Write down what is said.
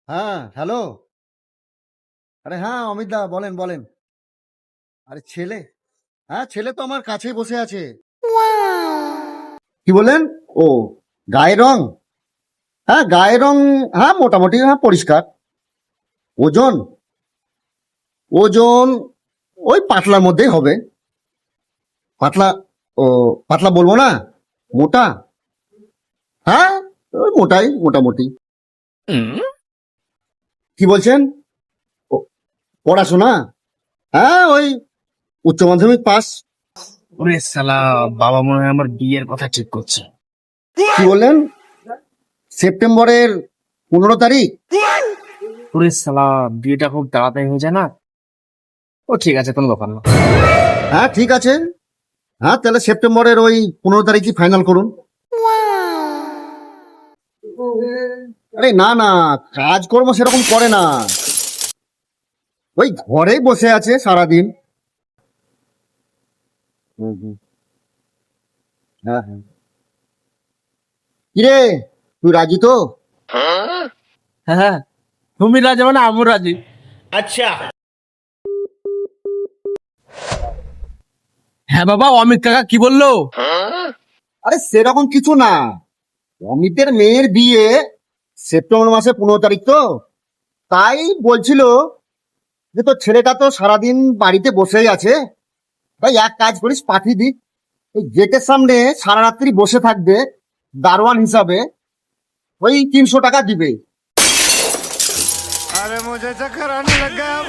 হ্যাঁ, হ্যালো। আরে হ্যাঁ, অমিত দা বলেন, বলেন। আরে ছেলে? হ্যাঁ, ছেলে তো আমার কাছেই বসে আছে। কি বললেন? ও, গায়ের রং? হ্যাঁ, গায়ের রং, হ্যাঁ, মোটামুটি হ্যাঁ পরিষ্কার। ওজন? ওজন ওই পাতলার মধ্যেই হবে। পাতলা? ও, পাতলা বলবো না? মোটা? হ্যাঁ, ওই মোটাই মোটামুটি। কি বলছেন? ও, পড়াশোনা? হ্যাঁ, ওই উচ্চ মাধ্যমিক পাস। ওরে শালা, বাবা মনে হয় আমার বিয়ের কথা ঠিক করছে। কি বললেন? সেপ্টেম্বরের 15 তারিখ? ওরে শালা, বিয়েটা খুব তাড়াতাড়ি হয়ে যায় না? ও ঠিক আছে, কোনো ব্যাপার না। হ্যাঁ ঠিক আছে। হ্যাঁ তাহলে সেপ্টেম্বরের ওই 15 তারিখই ফাইনাল করুন। আরে না না, কাজকর্ম সেরকম করে না, ওই ঘরেই বসে আছে সারাদিন। হুম হুম। হ্যাঁ হ্যাঁ। কিরে, তুই রাজি তো? হ্যাঁ হ্যাঁ, তুমি রাজি মানে আমিও রাজি। হ্যাঁ বাবা, অমিত কাকা কি বললো? আরে সেরকম কিছু না, অমিতের মেয়ের বিয়ে সেপ্টেম্বর মাসে 15 তারিখ তো, তাই বলছিল যে তোর ছেলেটা তো সারাদিন বাড়িতে বসেই আছে, তাই এক কাজ করিস, পাঠিয়ে দিক। এই গেটের সামনে সারা রাত্রি বসে থাকবে দারোয়ান হিসাবে, ওই 300 টাকা দিবে। अरे मुझे चक्कर आने लग गया अब।